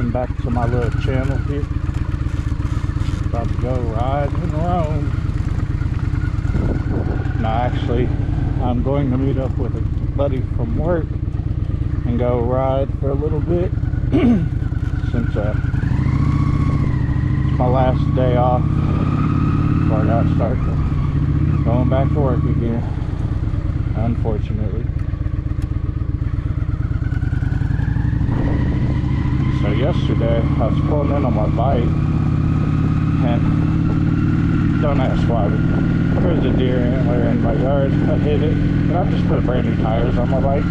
welcome back to my little channel here. About to go ride in Rome. No, actually, I'm going to meet up with a buddy from work and go ride for a little bit since it's my last day off before I got to start going back to work again, unfortunately. So yesterday I was pulling in on my bike, and don't ask why, but there was a deer antler in my yard. I hit it, and I just put brand new tires on my bike.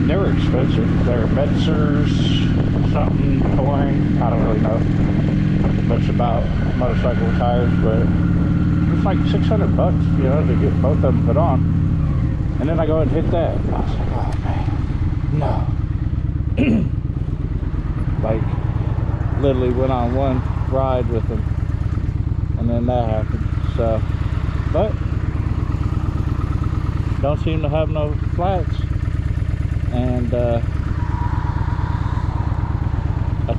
They were expensive. They're Metzers something touring. I don't really know much about motorcycle tires, but it's like $600, you know, to get both of them put on. And then I go and hit that. I was like, oh man, no. Like, literally went on one ride with him, and then that happened. So, but don't seem to have no flats. And I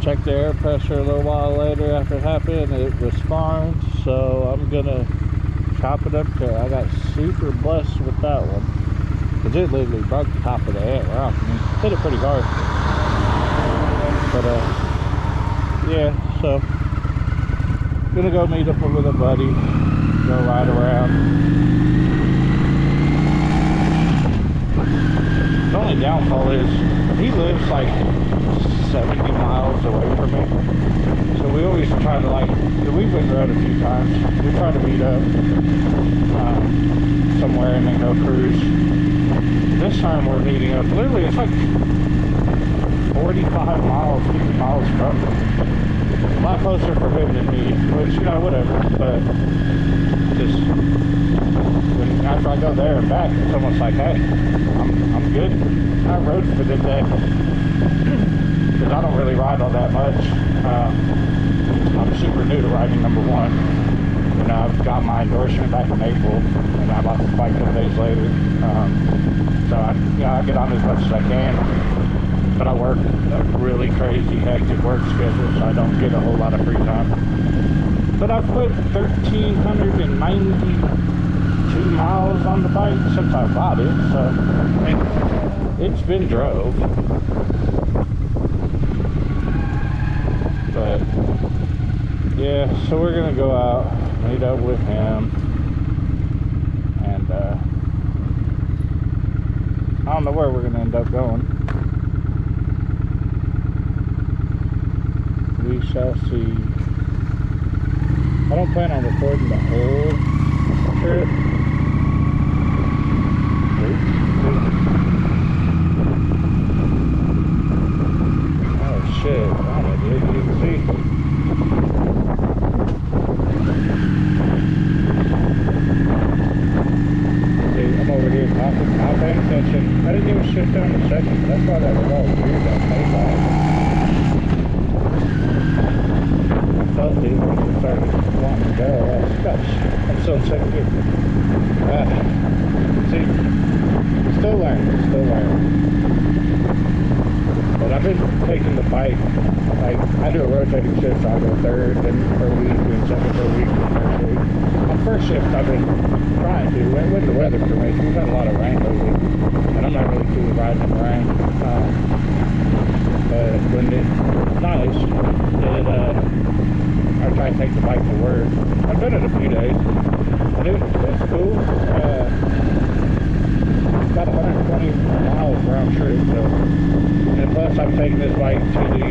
checked the air pressure a little while later after it happened, and it was fine. So I'm gonna chop it up to. I got super blessed with that one, because it literally broke the top of the antler off. I mean, hit it pretty hard. But yeah, so gonna go meet up with a buddy, go ride around. The only downfall is he lives like 70 miles away from me, so we always try to, like, we've been around a few times, we try to meet up somewhere and then go cruise. This time we're meeting up, literally it's like 45 miles, 50 miles from him. A lot closer for him than me, which, you know, whatever, but just when, after I go there and back, it's almost like, hey, I'm good. I rode for the day, because I don't really ride all that much. I'm super new to riding, number one. You know, I've got my endorsement back in April, and I bought the bike 10 days later. So I get on as much as I can, but I work a really crazy, hectic work schedule, so I don't get a whole lot of free time. But I've put 1,392 miles on the bike since I bought it, so I mean, it's been drove. But yeah, so we're gonna go out, meet up with him, and I don't know where we're gonna end up going. We shall see. I don't plan on recording the whole trip. Oh shit, wow, dude, you can see. See, I'm over here talking, not paying attention. I didn't even shift down the second. That's why that was all weird on Mayflower. When we started wanting to go, I'm so sick of it. See, still learning. But I've been taking the bike, like, I do a rotating shift, so I'll go third, then per week, and second per week, and first week. On first shift, I've been trying to, with the weather permits, we've had a lot of rain lately, and I'm not really too riding in the rain. But when it's nice, I try to take the bike to work. I've done it a few days, and it's cool. About 120 miles round trip, so. And plus I'm taking this bike to the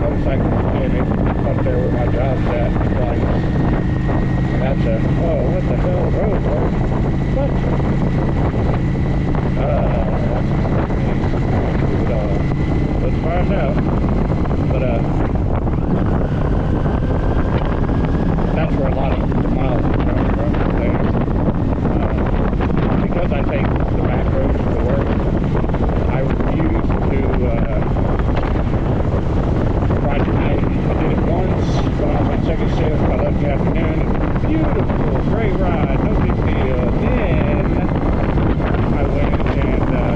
motorcycle mechanic up there where my job's at. Like, that's a, oh, what the hell, road work? What? Let's find out. But that's where a lot of the miles come from there. Because I take the back roads to work, I refuse to ride at night. I did it once when I was on second shift. I left the afternoon. Beautiful, great ride, no big deal. Then I went and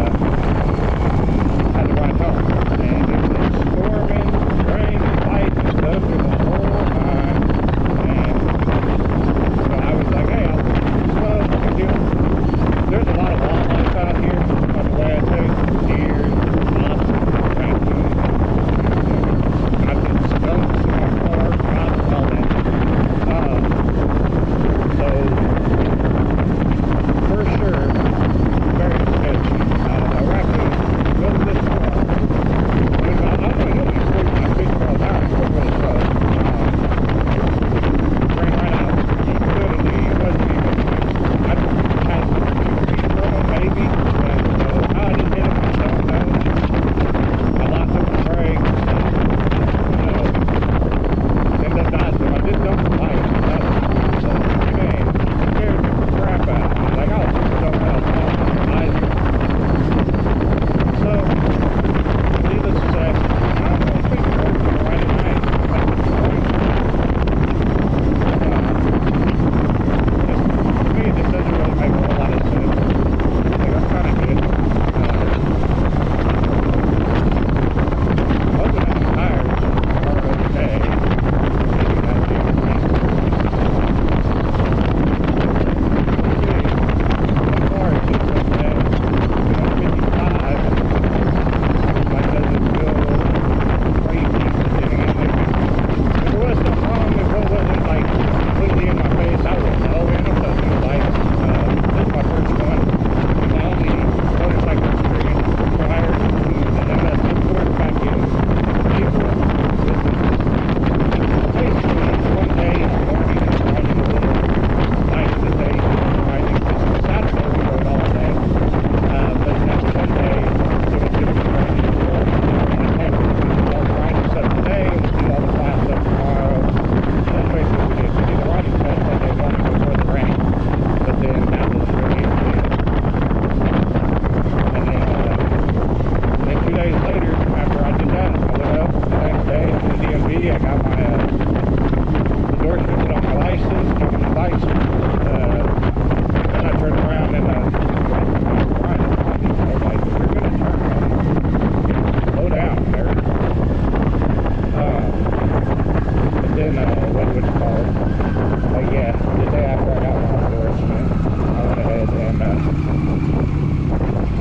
But yeah, the day after I got my endorsement, I went ahead and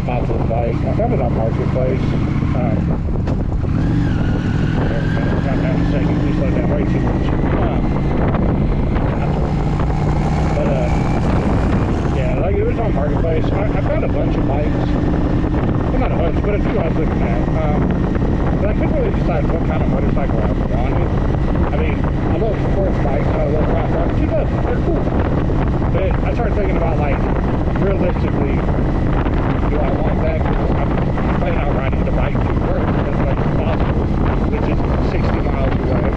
bought this bike. I found it on Marketplace. Calm down a second, please slow down way too much. But yeah, like it was on Marketplace. I found a bunch of bikes. Well, not a bunch, but a few I was looking at. But I couldn't really decide what kind of motorcycle I wanted. I mean, I love sports bikes, I love rock bikes. They're cool. But I started thinking about, like, realistically, do I want that? Because I'm planning on riding the bike to work as much as possible, which is 60 miles away.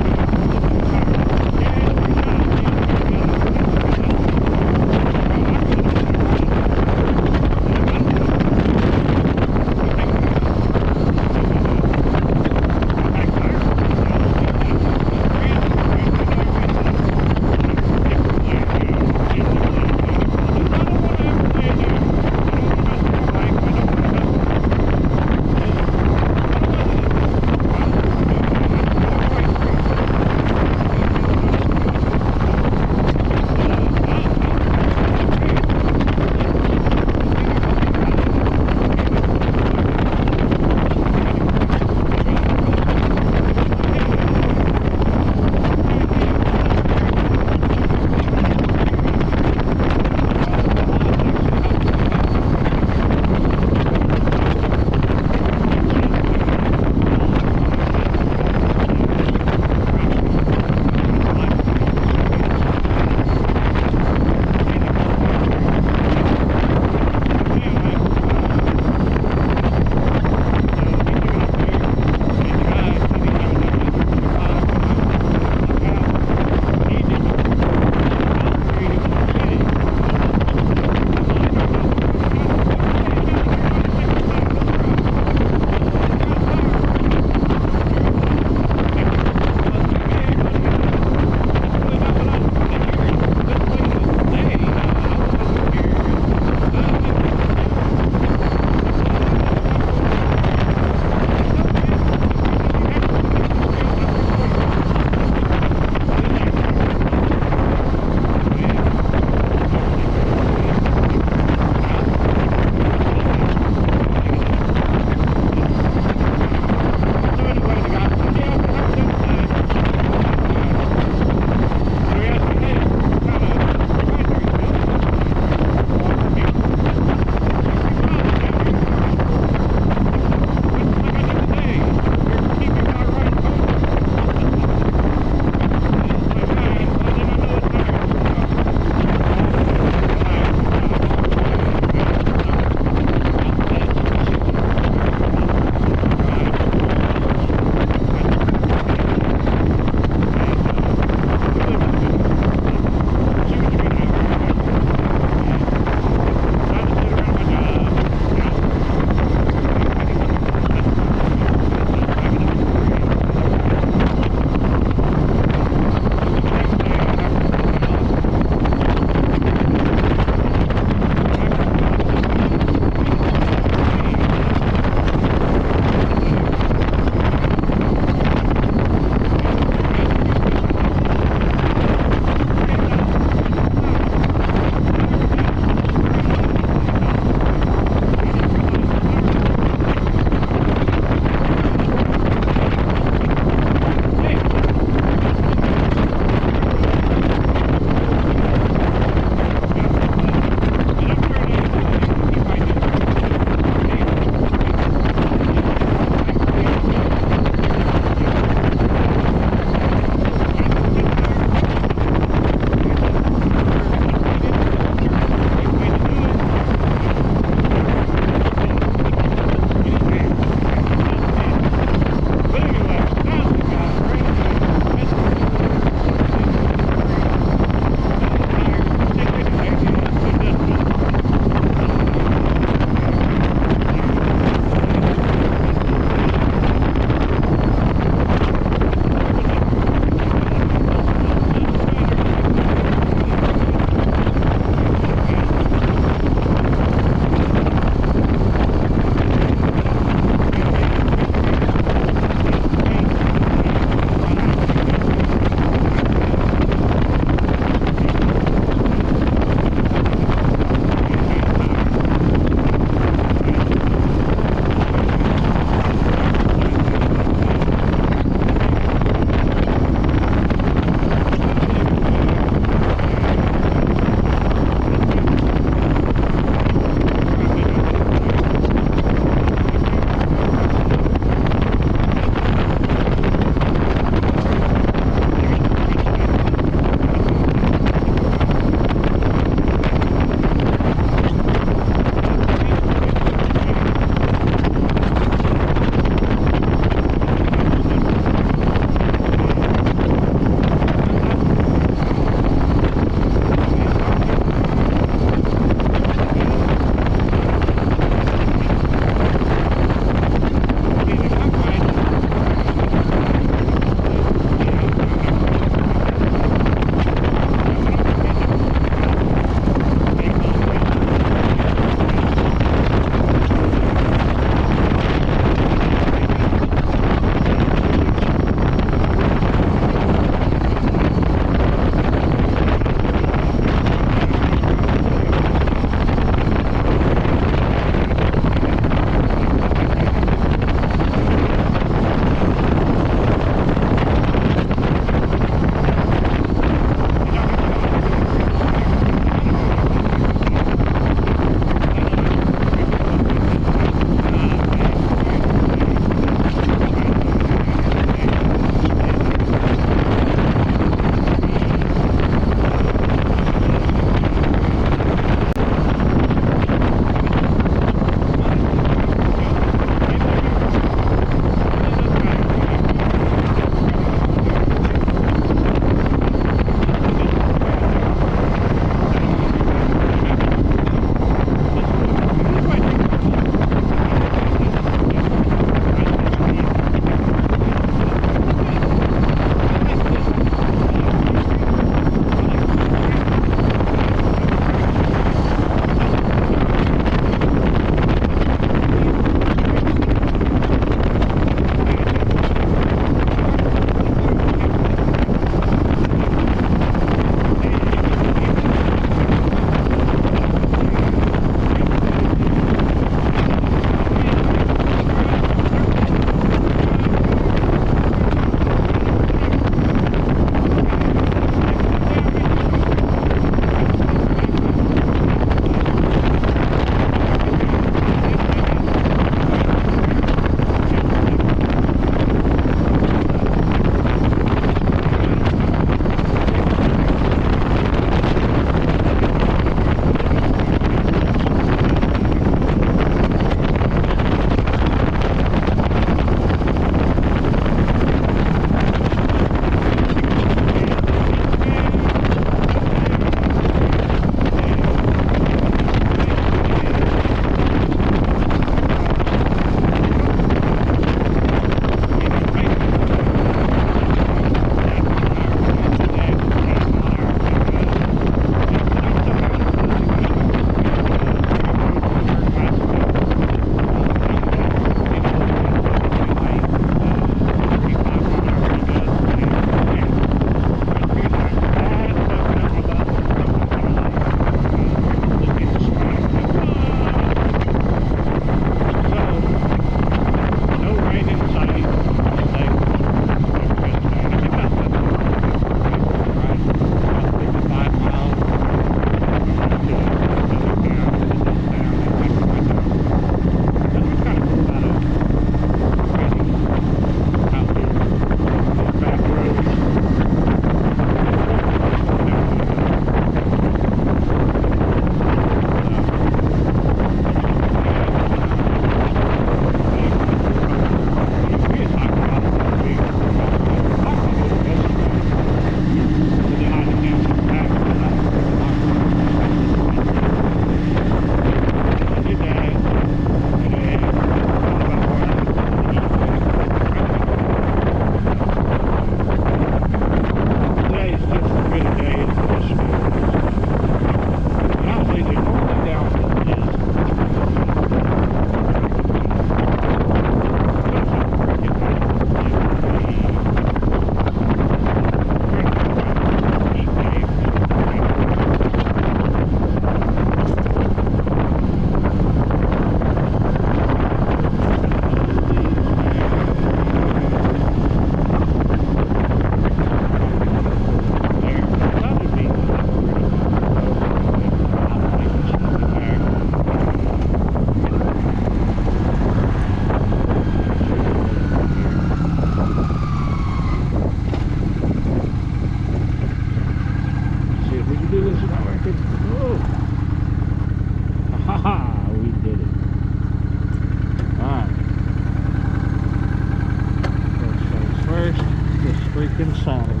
freaking Saturday.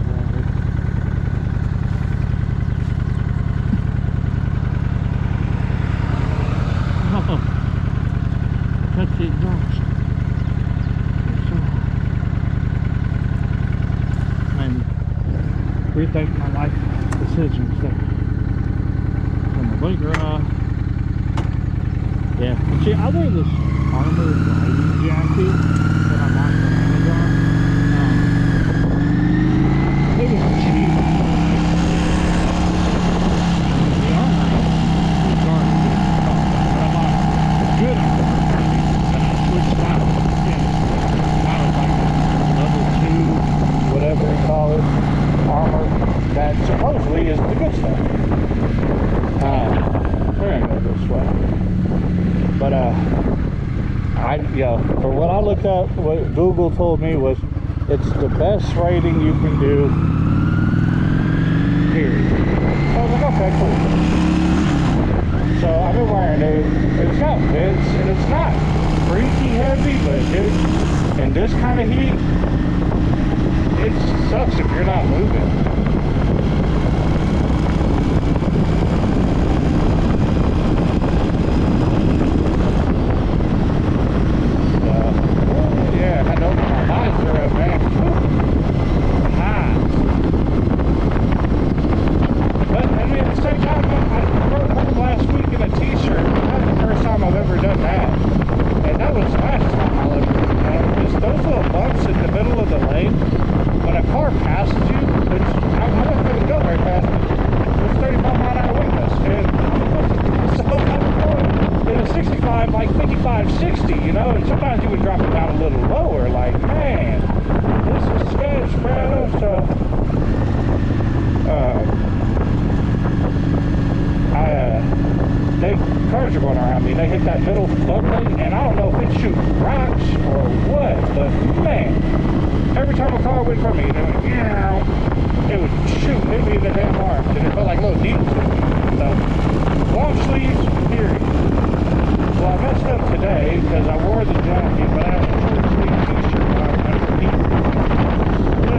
Oh, touch the exhaust. And rethink my life decisions there. So my blue garage. Yeah. See, I wear this armored riding jacket that I bought from Amazon. It was cheap. The armor was garbage. But I bought good armor, and I switched out. I was like level 2, whatever they call it, armor that supposedly is the good stuff. We're gonna go this way. But for what I looked up, what Google told me was it's the best rating you can do, period. So I was like, okay, cool. So I've been wearing it. It's got fits, and it's not freaky heavy, but dude, in this kind of heat, it sucks if you're not moving. Cars are going around me. They hit that middle floodlight, and I don't know if it shoots rocks or what, but man, every time a car went from me, it would shoot, hit me in the damn arms, and it felt like little needles. So, long sleeves, period. Well, I messed up today because I wore the jacket, but I had a short sleeve t-shirt on underneath. So,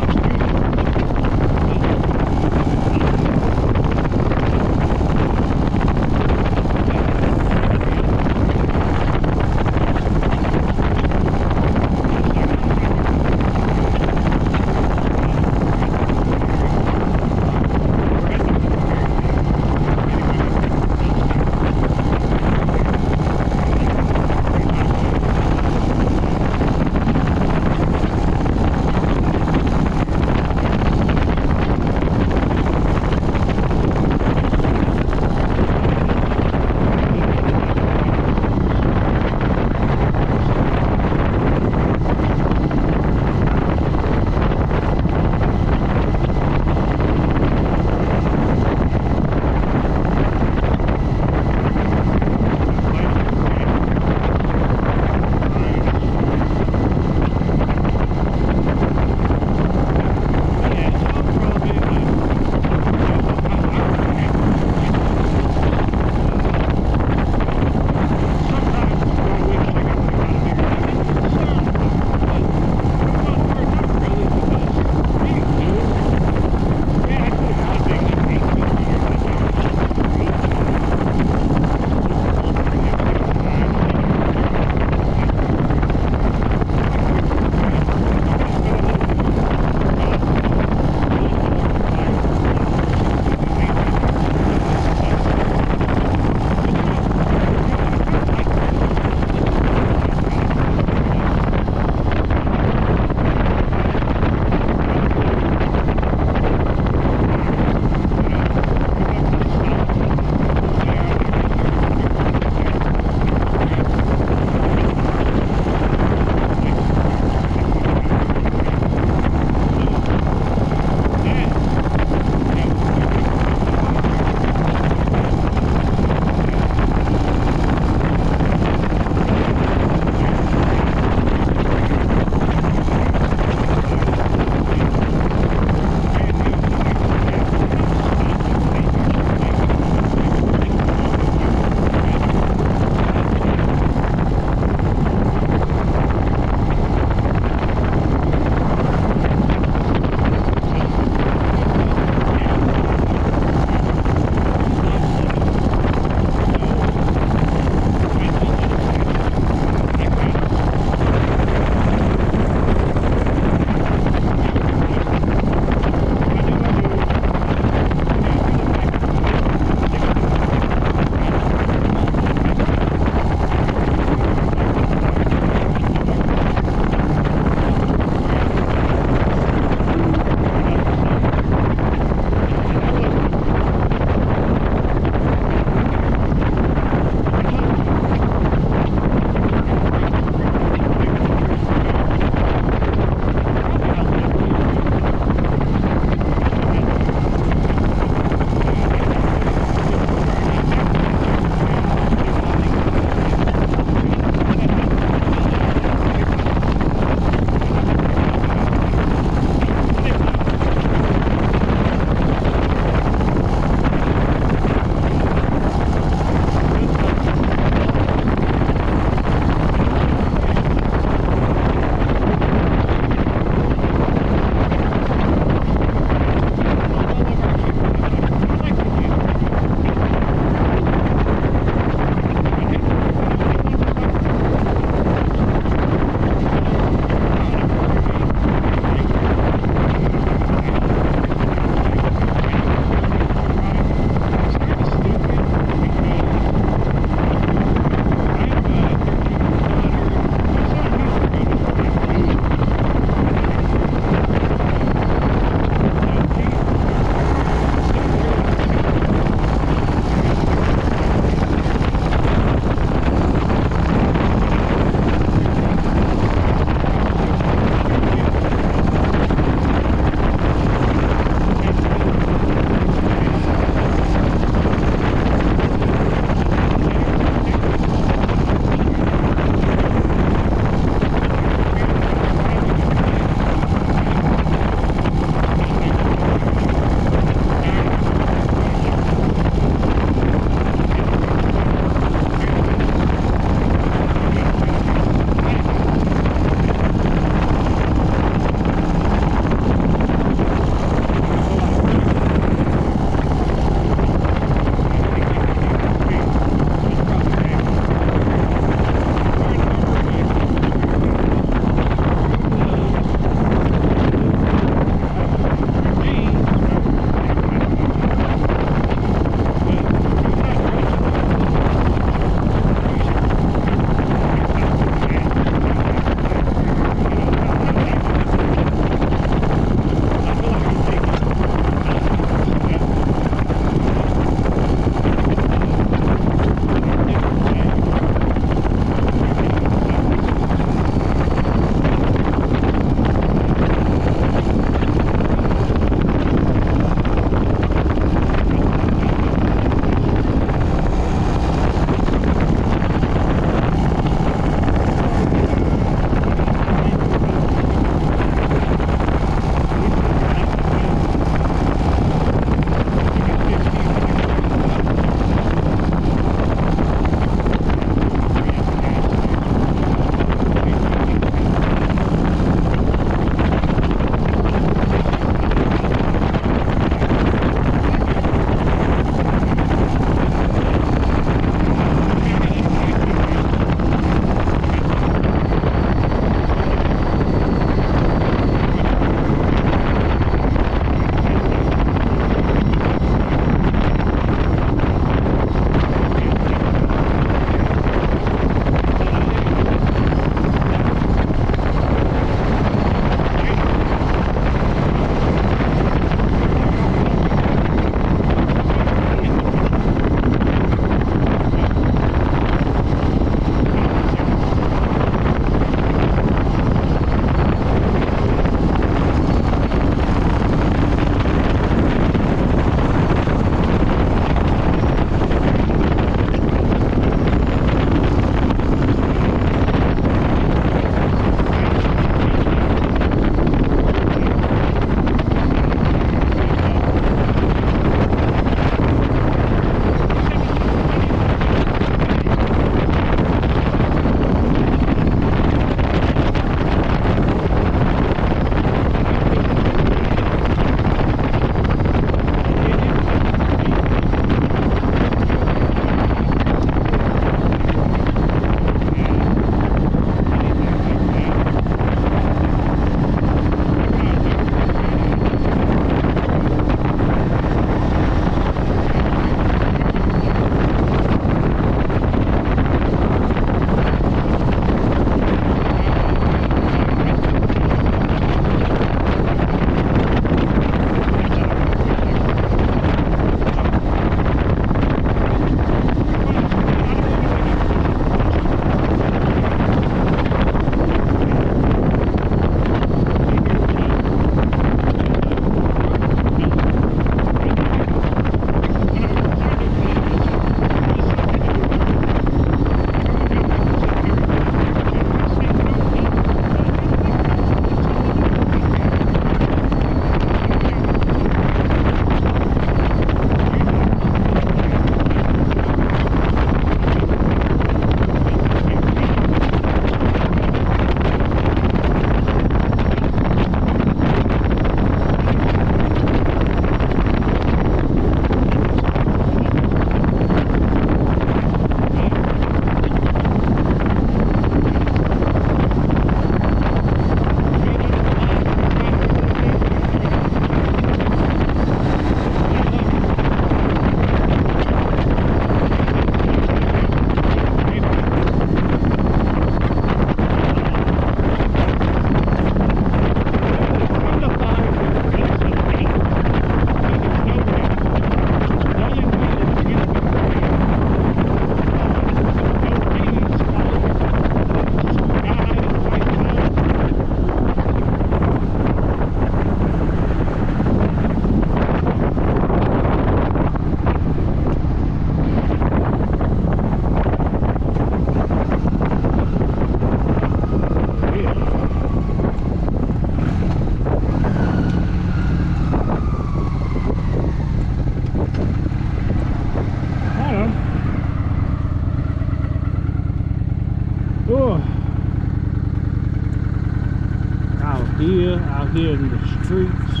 out here in the streets.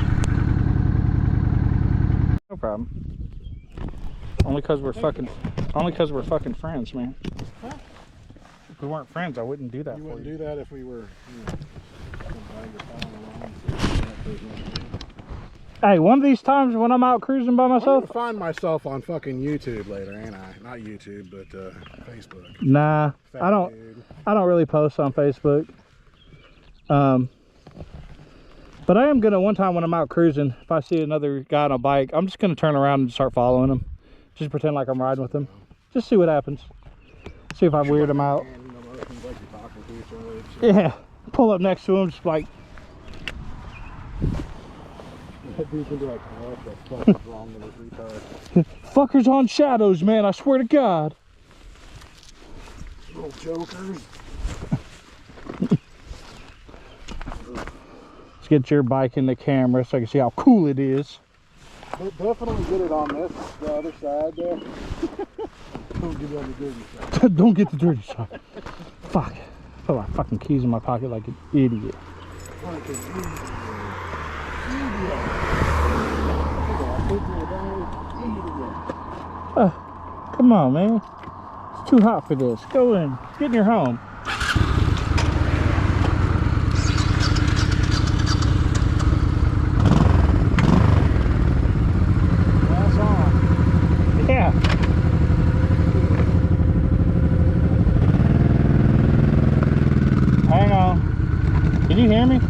No problem. Only because we're fucking friends, man. Huh? If we weren't friends, I wouldn't do that You for wouldn't you. do that if we were, you know, somebody you're following along. Hey, one of these times when I'm out cruising by I'm myself, gonna find myself on fucking YouTube later, ain't I? Not YouTube, but Facebook. nah, Fat I don't. dude. I don't really post on Facebook. But I am gonna, one time when I'm out cruising, if I see another guy on a bike, I'm just gonna turn around and start following him. Just pretend like I'm riding with him. Just see what happens. See if I weird him out. Yeah, pull up next to him, just like. That dude can be like, oh, what the fuck is wrong with this retard? Fuckers on shadows, man, I swear to God. Little jokers. Let's get your bike in the camera so I can see how cool it is. But definitely get it on this, the other side there. Don't get on the dirty side. Don't get the dirty side. Fuck. Put my fucking keys in my pocket like an idiot. Like an idiot. Come on, man. It's too hot for this. Go in. Get in your home. That's on. Yeah. Hang on. Can you hear me?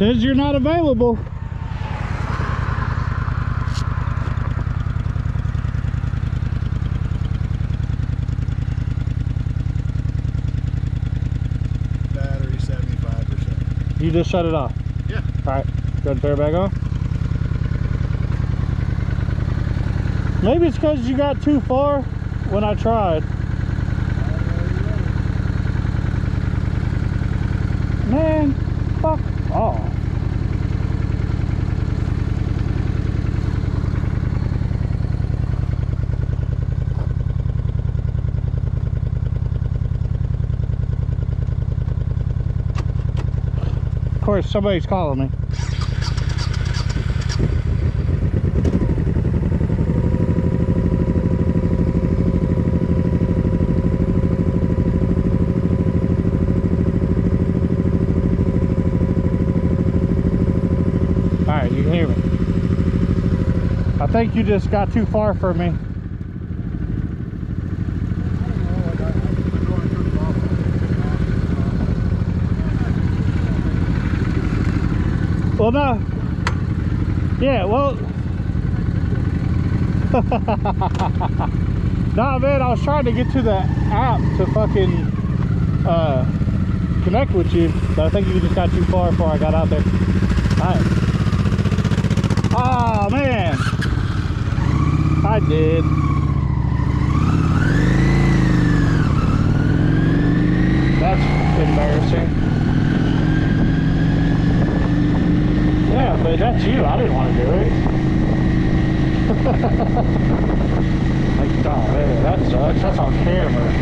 Says you're not available. Battery 75%. You just shut it off. Yeah. All right, go ahead and turn it back on. Maybe it's because you got too far when I tried. Man, fuck off. Of course, somebody's calling me. Alright, you can hear me. I think you just got too far for me. Well, no. Yeah, well. Nah, man, I was trying to get to the app to fucking connect with you, but I think you just got too far before I got out there. Alright. Oh, man. I did. That's embarrassing. Yeah, but that's you. I didn't want to do it. Like, oh man, that sucks. That's on camera.